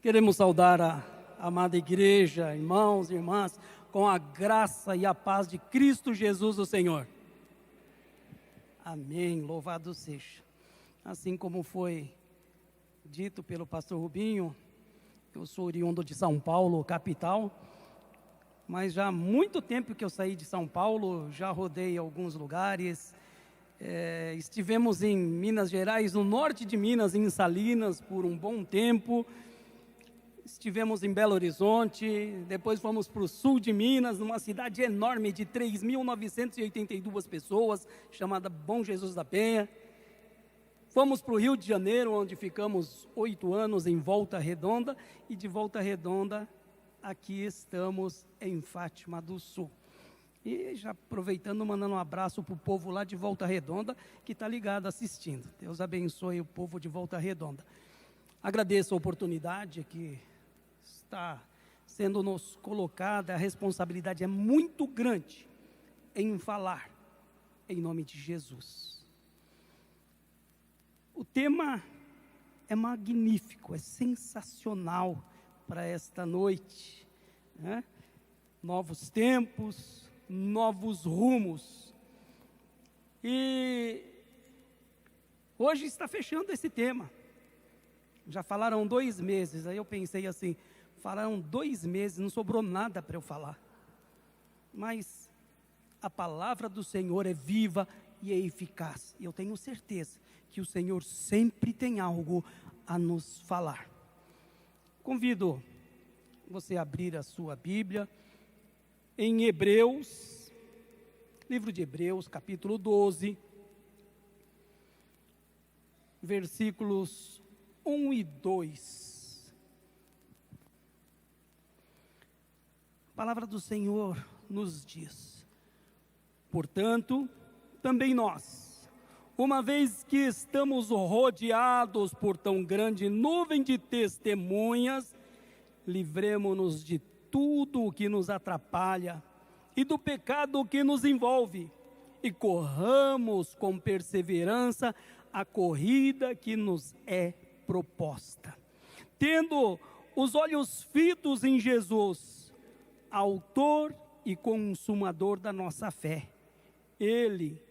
Queremos saudar a amada igreja, irmãos e irmãs, com a graça e a paz de Cristo Jesus, o Senhor. Amém, louvado seja. Assim como foi dito pelo pastor Rubinho, eu sou oriundo de São Paulo, capital, mas já há muito tempo que eu saí de São Paulo, já rodei alguns lugares. Estivemos em Minas Gerais, no norte de Minas, em Salinas, por um bom tempo. Estivemos em Belo Horizonte, depois fomos para o sul de Minas, numa cidade enorme de 3.982 pessoas, chamada Bom Jesus da Penha. Fomos para o Rio de Janeiro, onde ficamos 8 anos em Volta Redonda, e de Volta Redonda, aqui estamos em Fátima do Sul. E já aproveitando, mandando um abraço para o povo lá de Volta Redonda, que está ligado assistindo. Deus abençoe o povo de Volta Redonda. Agradeço a oportunidade que está sendo nos colocada, a responsabilidade é muito grande em falar em nome de Jesus. O tema é magnífico, é sensacional para esta noite, né? Novos tempos, novos rumos. E hoje está fechando esse tema. Já falaram 2 meses, aí eu pensei assim, falaram 2 meses, não sobrou nada para eu falar. Mas a palavra do Senhor é viva e é eficaz. E eu tenho certeza que o Senhor sempre tem algo a nos falar. Convido você a abrir a sua Bíblia em Hebreus, livro de Hebreus, capítulo 12, versículos 1 e 2. A palavra do Senhor nos diz: portanto, também nós, uma vez que estamos rodeados por tão grande nuvem de testemunhas, livremo-nos de tudo o que nos atrapalha e do pecado que nos envolve, e corramos com perseverança a corrida que nos é proposta, tendo os olhos fitos em Jesus, autor e consumador da nossa fé. Ele,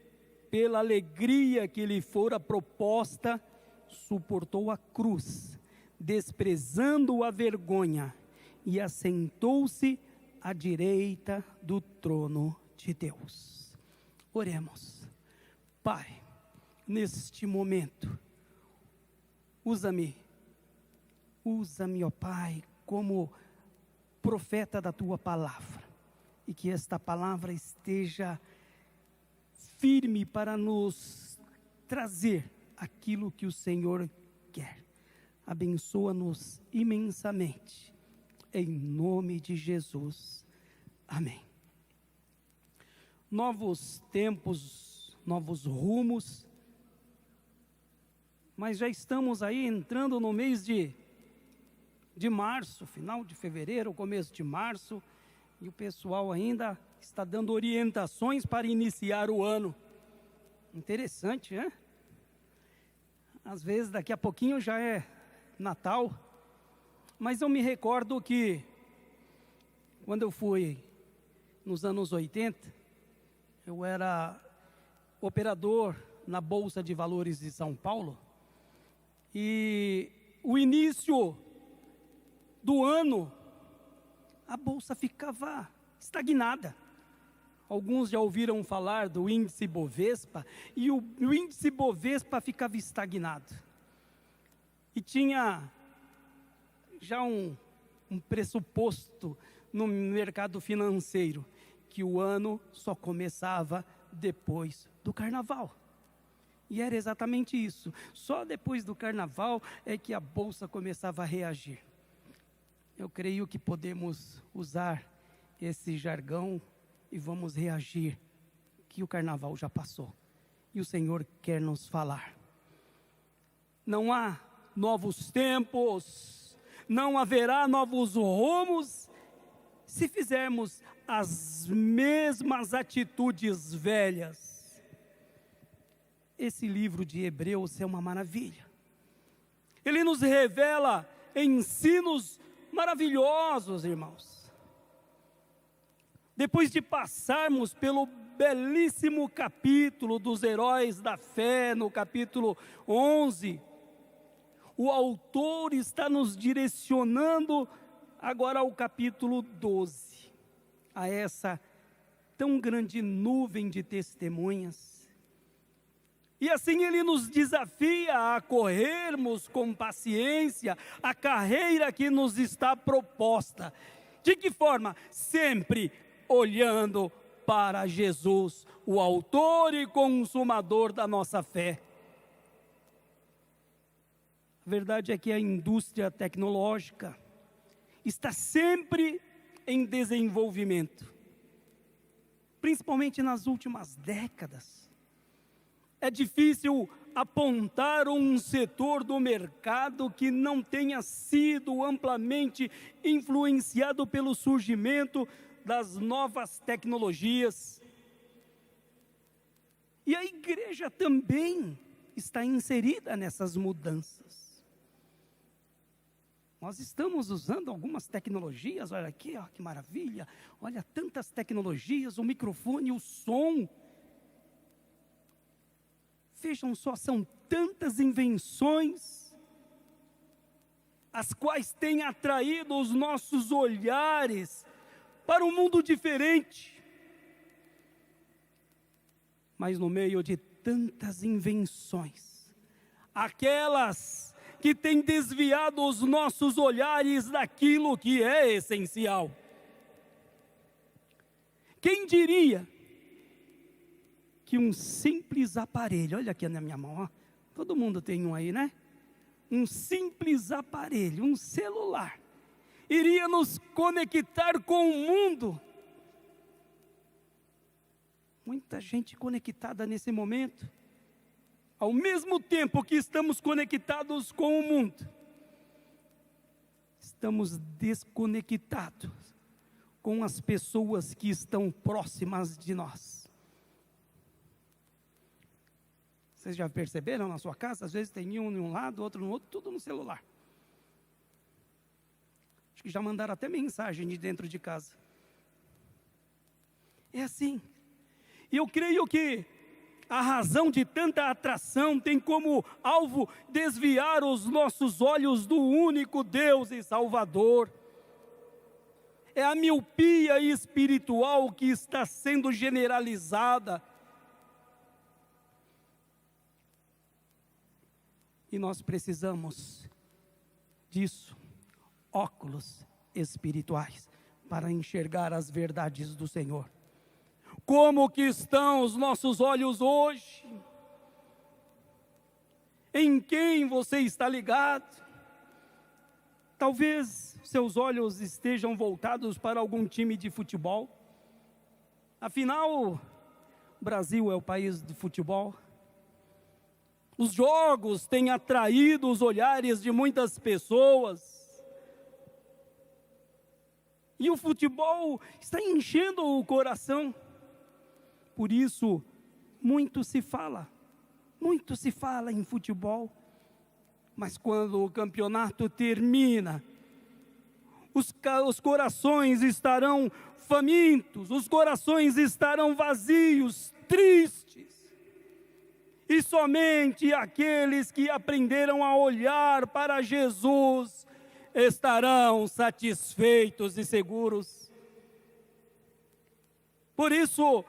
pela alegria que lhe fora proposta, suportou a cruz, desprezando a vergonha, e assentou-se à direita do trono de Deus. Oremos. Pai, neste momento, usa-me, ó Pai, como profeta da Tua palavra, e que esta palavra esteja firme para nos trazer aquilo que o Senhor quer. Abençoa-nos imensamente, em nome de Jesus. Amém. Novos tempos, novos rumos, mas já estamos aí entrando no mês de março, final de fevereiro, começo de março, e o pessoal ainda está dando orientações para iniciar o ano. Interessante, né? Às vezes daqui a pouquinho já é Natal, mas eu me recordo que quando eu fui nos anos 80, eu era operador na Bolsa de Valores de São Paulo, e o início do ano, a bolsa ficava estagnada. Alguns já ouviram falar do índice Bovespa, e o índice Bovespa ficava estagnado. E tinha já um pressuposto no mercado financeiro, que o ano só começava depois do carnaval. E era exatamente isso. Só depois do carnaval é que a bolsa começava a reagir. Eu creio que podemos usar esse jargão e vamos reagir, que o carnaval já passou. E o Senhor quer nos falar. Não há novos tempos, não haverá novos rumos, se fizermos as mesmas atitudes velhas. Esse livro de Hebreus é uma maravilha. Ele nos revela ensinos maravilhosos, irmãos. Depois de passarmos pelo belíssimo capítulo dos heróis da fé, no capítulo 11, o autor está nos direcionando agora ao capítulo 12, a essa tão grande nuvem de testemunhas. E assim ele nos desafia a corrermos com paciência a carreira que nos está proposta. De que forma? Sempre olhando para Jesus, o autor e consumador da nossa fé. A verdade é que a indústria tecnológica está sempre em desenvolvimento, principalmente nas últimas décadas. É difícil apontar um setor do mercado que não tenha sido amplamente influenciado pelo surgimento das novas tecnologias. E a igreja também está inserida nessas mudanças. Nós estamos usando algumas tecnologias, olha aqui, ó, que maravilha, olha tantas tecnologias, o microfone, o som. Vejam só, são tantas invenções, as quais têm atraído os nossos olhares para um mundo diferente. Mas no meio de tantas invenções, aquelas que têm desviado os nossos olhares daquilo que é essencial. Quem diria que um simples aparelho, olha aqui na minha mão, ó, todo mundo tem um aí, né? Um simples aparelho, um celular, iria nos conectar com o mundo. Muita gente conectada nesse momento. Ao mesmo tempo que estamos conectados com o mundo, estamos desconectados com as pessoas que estão próximas de nós. Vocês já perceberam na sua casa? Às vezes tem um em um lado, outro no outro, tudo no celular. Acho que já mandaram até mensagem de dentro de casa. É assim. E eu creio que a razão de tanta atração tem como alvo desviar os nossos olhos do único Deus e Salvador. É a miopia espiritual que está sendo generalizada. E nós precisamos disso, óculos espirituais, para enxergar as verdades do Senhor. Como que estão os nossos olhos hoje? Em quem você está ligado? Talvez seus olhos estejam voltados para algum time de futebol. Afinal, o Brasil é o país do futebol. Os jogos têm atraído os olhares de muitas pessoas. E o futebol está enchendo o coração. Por isso, muito se fala em futebol. Mas quando o campeonato termina, os corações estarão famintos, os corações estarão vazios, tristes. E somente aqueles que aprenderam a olhar para Jesus estarão satisfeitos e seguros. Por isso,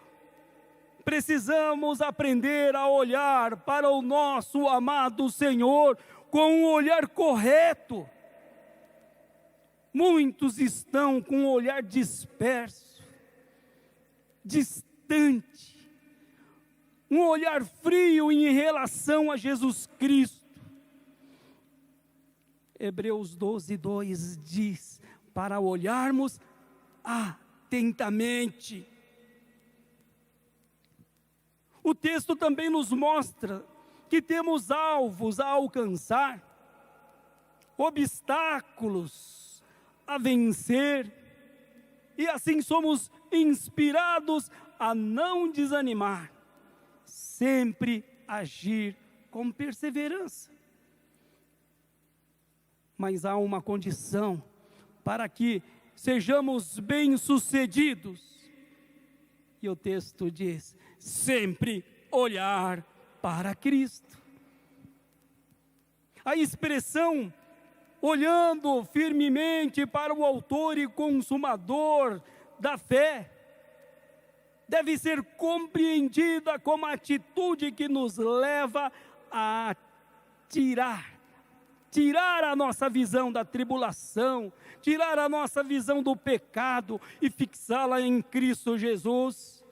precisamos aprender a olhar para o nosso amado Senhor com um olhar correto. Muitos estão com um olhar disperso, distante, um olhar frio em relação a Jesus Cristo. Hebreus 12:2 diz, para olharmos atentamente. O texto também nos mostra que temos alvos a alcançar, obstáculos a vencer, e assim somos inspirados a não desanimar, sempre agir com perseverança. mas há uma condição para que sejamos bem-sucedidos. E o texto diz: sempre olhar para Cristo. A expressão olhando firmemente para o autor e consumador da fé deve ser compreendida como a atitude que nos leva a tirar a nossa visão da tribulação, tirar a nossa visão do pecado e fixá-la em Cristo Jesus.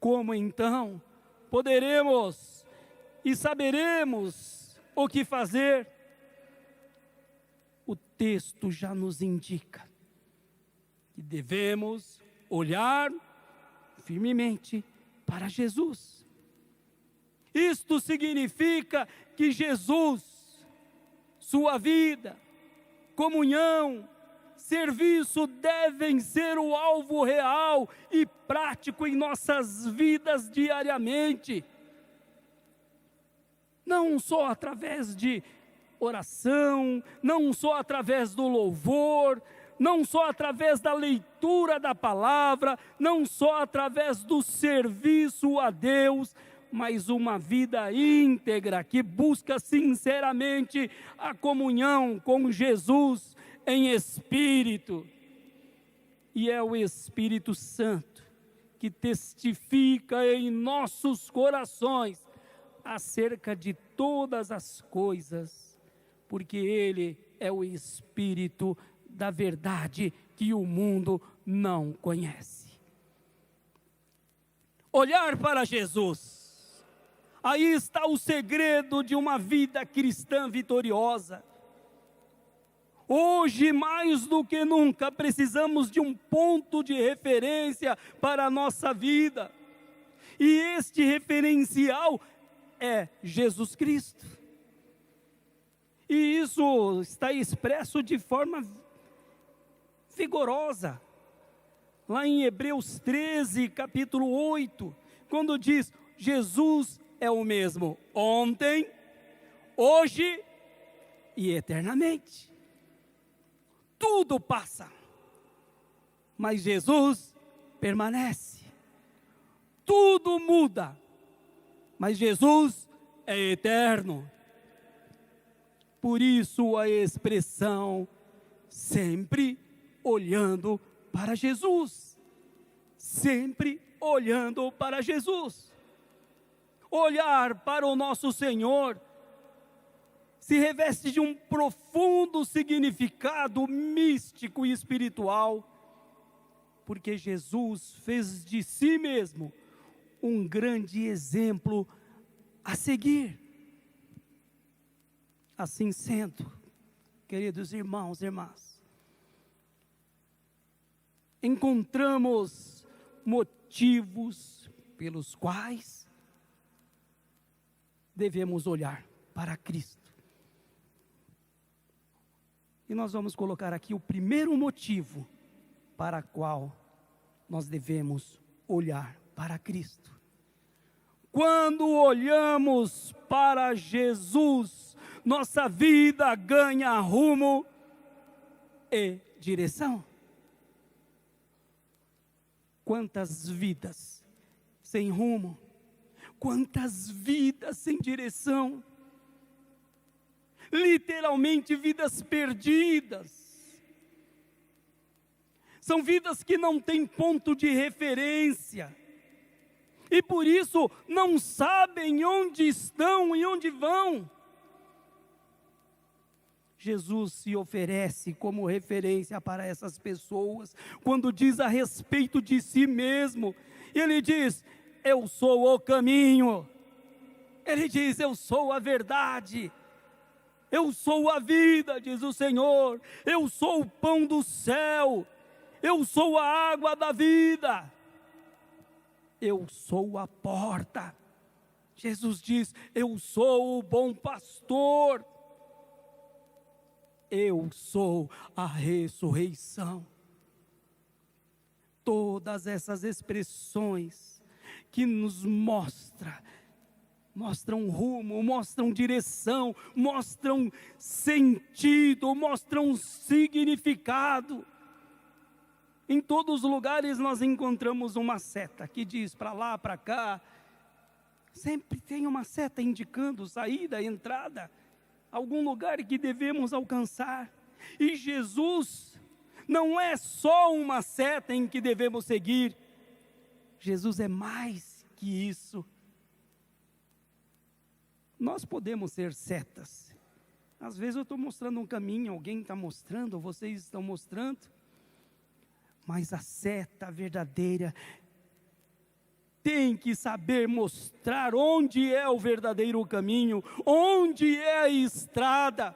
Como então poderemos e saberemos o que fazer? O texto já nos indica que devemos olhar firmemente para Jesus. Isto significa que Jesus, sua vida, comunhão, serviço devem ser o alvo real e prático em nossas vidas diariamente. Não só através de oração, não só através do louvor, não só através da leitura da palavra, não só através do serviço a Deus, mas uma vida íntegra que busca sinceramente a comunhão com Jesus em espírito. E é o Espírito Santo que testifica em nossos corações acerca de todas as coisas, porque Ele é o Espírito da verdade que o mundo não conhece. Olhar para Jesus, aí está o segredo de uma vida cristã vitoriosa. Hoje, mais do que nunca, precisamos de um ponto de referência para a nossa vida, e este referencial é Jesus Cristo. E isso está expresso de forma vigorosa, lá em Hebreus 13, capítulo 8, quando diz: Jesus é o mesmo ontem, hoje e eternamente. Tudo passa, mas Jesus permanece. Tudo muda, mas Jesus é eterno. Por isso a expressão sempre olhando para Jesus. Sempre olhando para Jesus. Olhar para o nosso Senhor se reveste de um profundo significado místico e espiritual, porque Jesus fez de si mesmo um grande exemplo a seguir. Assim sendo, queridos irmãos e irmãs, encontramos motivos pelos quais devemos olhar para Cristo. E nós vamos colocar aqui o primeiro motivo para o qual nós devemos olhar para Cristo. Quando olhamos para Jesus, nossa vida ganha rumo e direção. Quantas vidas sem rumo, quantas vidas sem direção, literalmente vidas perdidas. São vidas que não têm ponto de referência, e por isso não sabem onde estão e onde vão. Jesus se oferece como referência para essas pessoas, quando diz a respeito de si mesmo. Ele diz: eu sou o caminho. Ele diz: eu sou a verdade. Eu sou a vida, diz o Senhor. Eu sou o pão do céu. Eu sou a água da vida. Eu sou a porta. Jesus diz: eu sou o bom pastor. Eu sou a ressurreição. Todas essas expressões que nos mostram mostram rumo, mostram direção, mostram sentido, mostram significado. Em todos os lugares nós encontramos uma seta que diz para lá, para cá. Sempre tem uma seta indicando saída, entrada, algum lugar que devemos alcançar. E Jesus não é só uma seta em que devemos seguir. Jesus é mais que isso. Nós podemos ser setas. Às vezes eu estou mostrando um caminho, alguém está mostrando, vocês estão mostrando. Mas a seta verdadeira tem que saber mostrar onde é o verdadeiro caminho, onde é a estrada.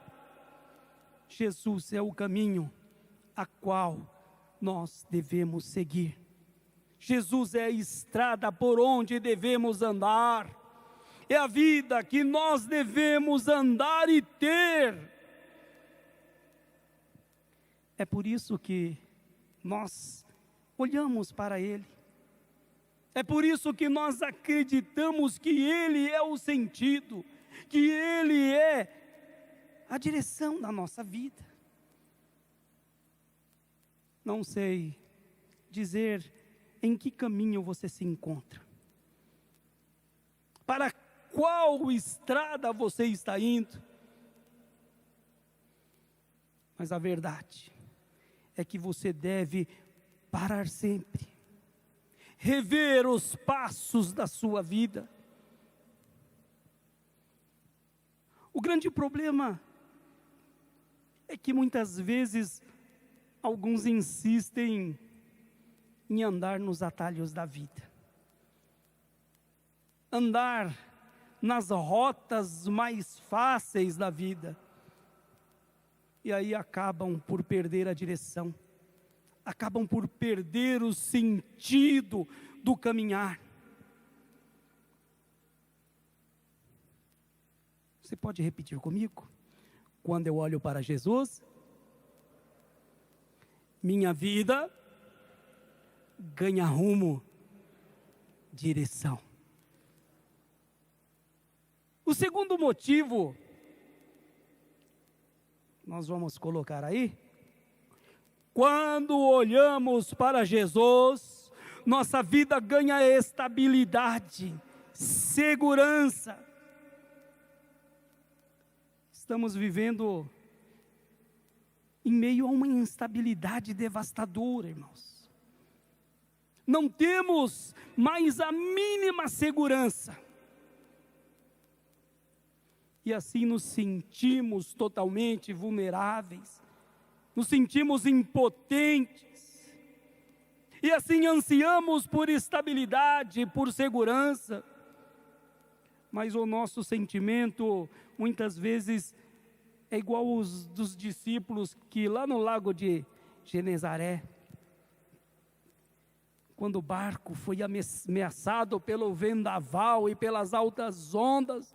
Jesus é o caminho a qual nós devemos seguir. Jesus é a estrada por onde devemos andar. É a vida que nós devemos andar e ter. É por isso que nós olhamos para Ele. É por isso que nós acreditamos que Ele é o sentido, que Ele é a direção da nossa vida. Não sei dizer em que caminho você se encontra, para qual estrada você está indo, mas a verdade é que você deve parar sempre, rever os passos da sua vida. O grande problema é que muitas vezes alguns insistem em andar nos atalhos da vida, andar nas rotas mais fáceis da vida, e aí acabam por perder a direção, acabam por perder o sentido do caminhar. Você pode repetir comigo? Quando eu olho para Jesus, minha vida ganha rumo, direção. O segundo motivo, nós vamos colocar aí. Quando olhamos para Jesus, nossa vida ganha estabilidade, segurança. Estamos vivendo em meio a uma instabilidade devastadora, irmãos. Não temos mais a mínima segurança. E assim nos sentimos totalmente vulneráveis, nos sentimos impotentes, e assim ansiamos por estabilidade, por segurança, mas o nosso sentimento muitas vezes é igual os dos discípulos que lá no lago de Genezaré, quando o barco foi ameaçado pelo vendaval e pelas altas ondas,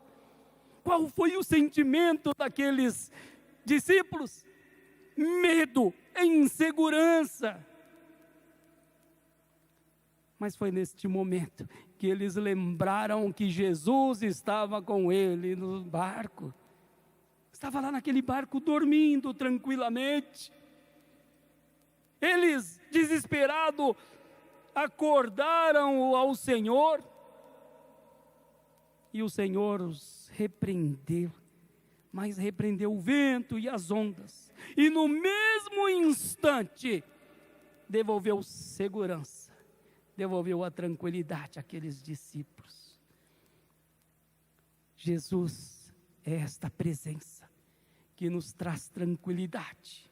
qual foi o sentimento daqueles discípulos? Medo, insegurança. Mas foi neste momento que eles lembraram que Jesus estava com ele no barco. Estava lá naquele barco dormindo tranquilamente. Eles, desesperados, acordaram ao Senhor. E o Senhor os repreendeu, mas repreendeu o vento e as ondas. E no mesmo instante, devolveu segurança, devolveu a tranquilidade àqueles discípulos. Jesus é esta presença que nos traz tranquilidade.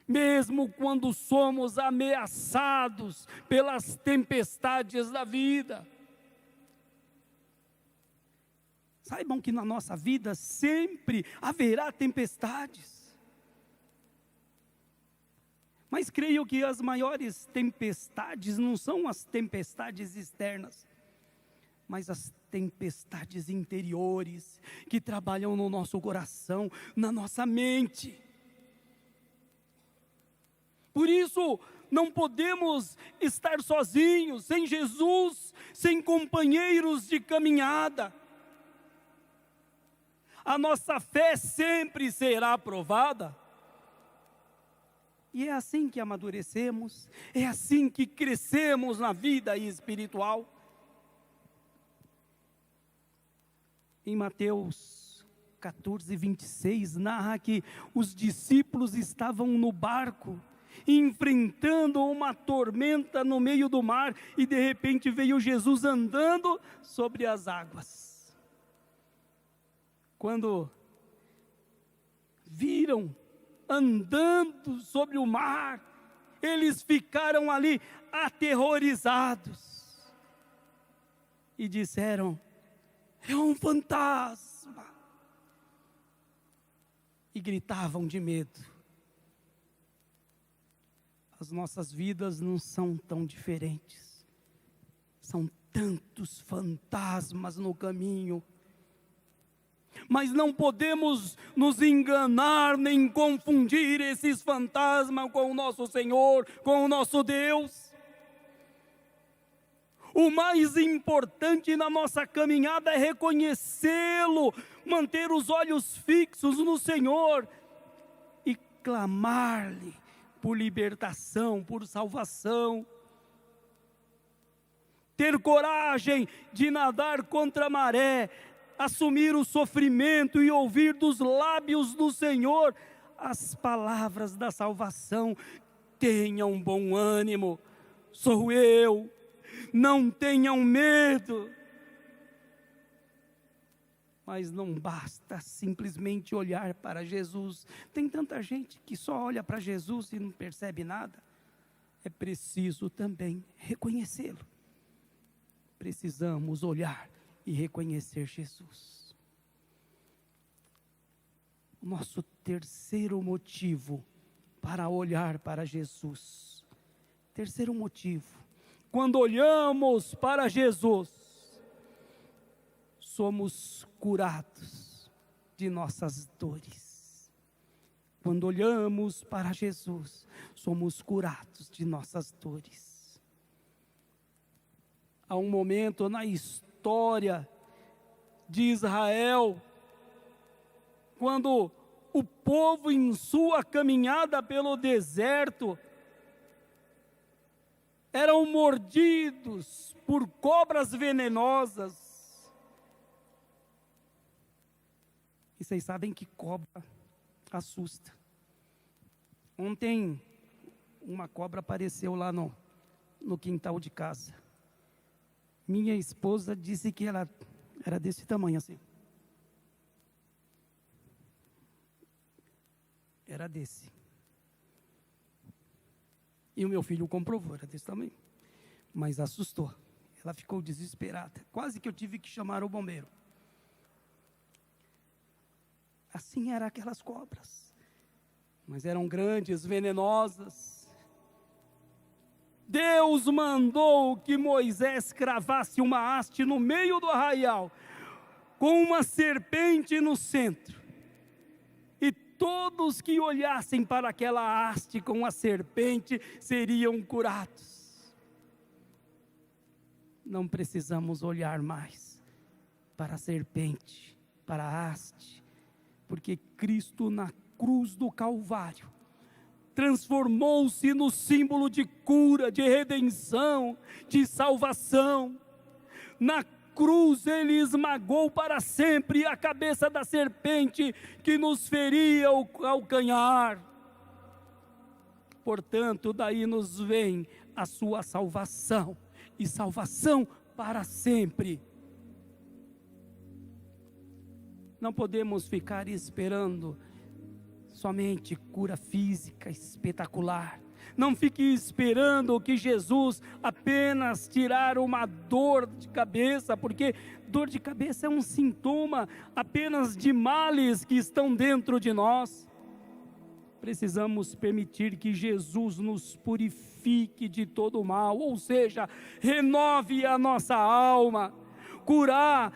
Mesmo quando somos ameaçados pelas tempestades da vida. Saibam que na nossa vida sempre haverá tempestades. Mas creio que as maiores tempestades não são as tempestades externas, mas as tempestades interiores que trabalham no nosso coração, na nossa mente. Por isso, Não podemos estar sozinhos, sem Jesus, sem companheiros de caminhada. A nossa fé sempre será provada. E é assim que amadurecemos, é assim que crescemos na vida espiritual. Em Mateus 14, 26, narra que os discípulos estavam no barco, enfrentando uma tormenta no meio do mar, e de repente veio Jesus andando sobre as águas. Quando viram andando sobre o mar, eles ficaram ali aterrorizados e disseram: é um fantasma, e gritavam de medo. As nossas vidas não são tão diferentes, são tantos fantasmas no caminho, mas não podemos nos enganar nem confundir esses fantasmas com o nosso Senhor, com o nosso Deus. O mais importante na nossa caminhada é reconhecê-lo, manter os olhos fixos no Senhor e clamar-lhe por libertação, por salvação. Ter coragem de nadar contra a maré, assumir o sofrimento e ouvir dos lábios do Senhor as palavras da salvação. Tenham bom ânimo, sou eu, não tenham medo. Mas não basta simplesmente olhar para Jesus. Tem tanta gente que só olha para Jesus e não percebe nada. É preciso também reconhecê-lo. Precisamos olhar e reconhecer Jesus. O nosso terceiro motivo para olhar para Jesus. Terceiro motivo: quando olhamos para Jesus, somos curados de nossas dores. Quando olhamos para Jesus, somos curados de nossas dores. Há um momento na história de Israel, quando o povo em sua caminhada pelo deserto eram mordidos por cobras venenosas. E vocês sabem que cobra assusta. Ontem uma cobra apareceu lá no quintal de casa. Minha esposa disse que ela era desse tamanho assim. Era desse. E o meu filho comprovou, era desse tamanho. Mas assustou. Ela ficou desesperada. Quase que eu tive que chamar o bombeiro. Assim eram aquelas cobras. Mas eram grandes, venenosas. Deus mandou que Moisés cravasse uma haste no meio do arraial, com uma serpente no centro. E todos que olhassem para aquela haste com a serpente seriam curados. Não precisamos olhar mais para a serpente, para a haste, porque Cristo na cruz do Calvário transformou-se no símbolo de cura, de redenção, de salvação. Na cruz ele esmagou para sempre a cabeça da serpente que nos feria o calcanhar. Portanto, daí nos vem a sua salvação, e salvação para sempre. Não podemos ficar esperando somente cura física espetacular. Não fique esperando que Jesus apenas tirar uma dor de cabeça, porque dor de cabeça é um sintoma apenas de males que estão dentro de nós. Precisamos permitir que Jesus nos purifique de todo o mal, ou seja, renove a nossa alma. Cura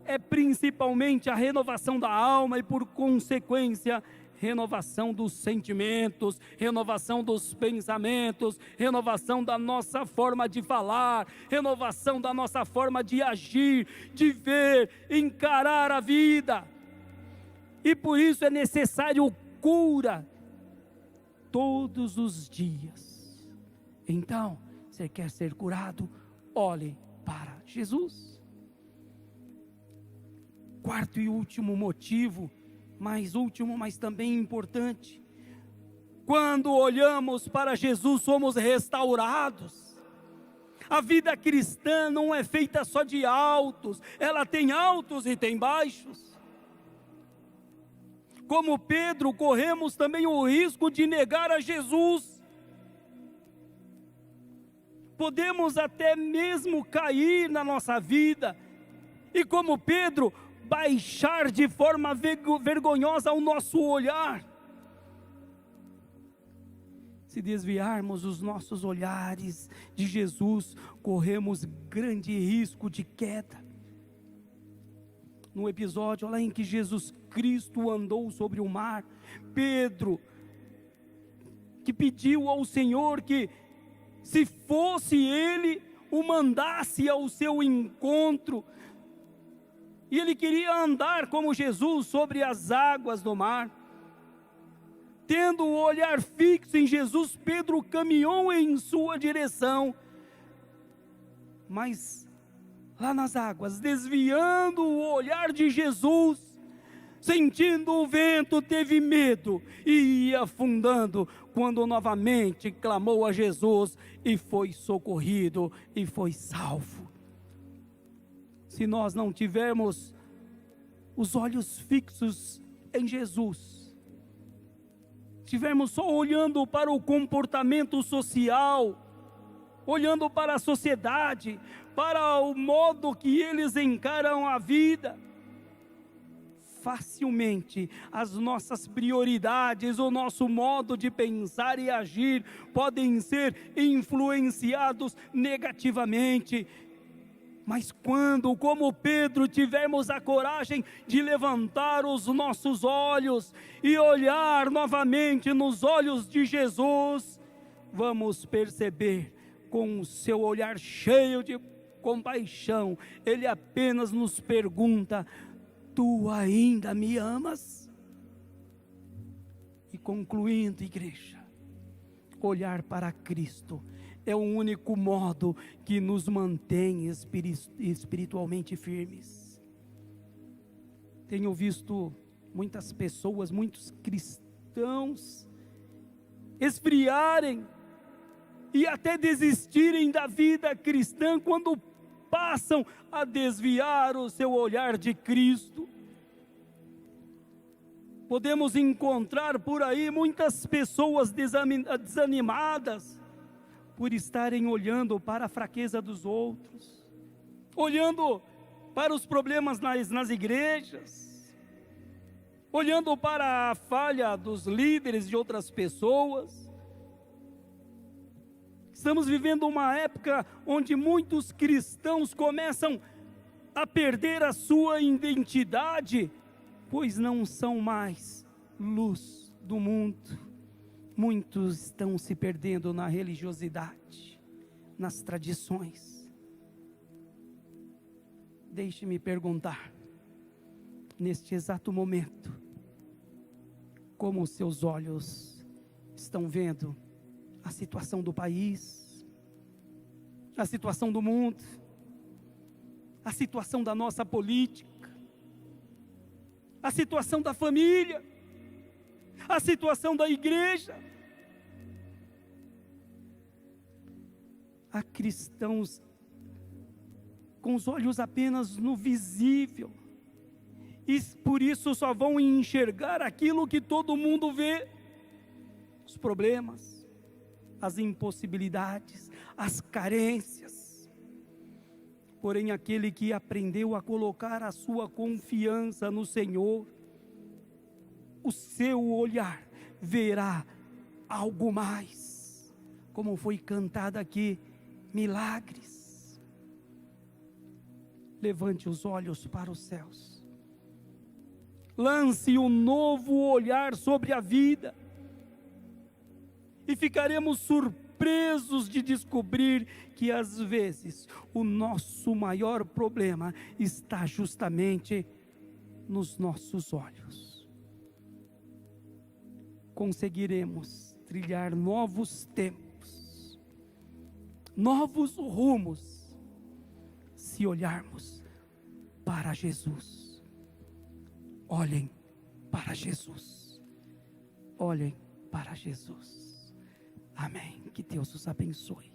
é principalmente a renovação da alma e, por consequência, renovação dos sentimentos, renovação dos pensamentos, renovação da nossa forma de falar, renovação da nossa forma de agir, de ver, encarar a vida. E por isso é necessário cura todos os dias. Então, você quer ser curado? Olhe para Jesus. Quarto e último motivo, mais último, mas também importante. Quando olhamos para Jesus, somos restaurados. A vida cristã não é feita só de altos, ela tem altos e tem baixos. Como Pedro, corremos também o risco de negar a Jesus. Podemos até mesmo cair na nossa vida, e como Pedro, baixar de forma vergonhosa o nosso olhar. Se desviarmos os nossos olhares de Jesus, corremos grande risco de queda. No episódio lá em que Jesus Cristo andou sobre o mar, Pedro, que pediu ao Senhor que, se fosse Ele, o mandasse ao seu encontro, e ele queria andar como Jesus sobre as águas do mar. Tendo o olhar fixo em Jesus, Pedro caminhou em sua direção, mas lá nas águas, desviando o olhar de Jesus, sentindo o vento, teve medo e ia afundando, quando novamente clamou a Jesus e foi socorrido e foi salvo. Se nós não tivermos os olhos fixos em Jesus, estivermos só olhando para o comportamento social, olhando para a sociedade, para o modo que eles encaram a vida, facilmente as nossas prioridades, o nosso modo de pensar e agir podem ser influenciados negativamente. Mas quando, como Pedro, tivermos a coragem de levantar os nossos olhos e olhar novamente nos olhos de Jesus, vamos perceber, com o seu olhar cheio de compaixão, Ele apenas nos pergunta: tu ainda me amas? E concluindo, igreja, olhar para Cristo é o único modo que nos mantém espiritualmente firmes. Tenho visto muitas pessoas, muitos cristãos esfriarem e até desistirem da vida cristã quando passam a desviar o seu olhar de Cristo. Podemos encontrar por aí muitas pessoas desanimadas por estarem olhando para a fraqueza dos outros, olhando para os problemas nas igrejas, olhando para a falha dos líderes de outras pessoas. Estamos vivendo uma época onde muitos cristãos começam a perder a sua identidade, pois não são mais luz do mundo. Muitos estão se perdendo na religiosidade, nas tradições. Deixe-me perguntar, neste exato momento, como os seus olhos estão vendo a situação do país, a situação do mundo, a situação da nossa política, a situação da família, a situação da igreja. Há cristãos com os olhos apenas no visível, e por isso só vão enxergar aquilo que todo mundo vê: os problemas, as impossibilidades, as carências. Porém, aquele que aprendeu a colocar a sua confiança no Senhor, o seu olhar verá algo mais, como foi cantado aqui, milagres. Levante os olhos para os céus, lance um novo olhar sobre a vida, e ficaremos surpresos de descobrir que às vezes o nosso maior problema está justamente nos nossos olhos. Conseguiremos trilhar novos tempos, novos rumos, se olharmos para Jesus. Olhem para Jesus. Olhem para Jesus. Amém. Que Deus os abençoe.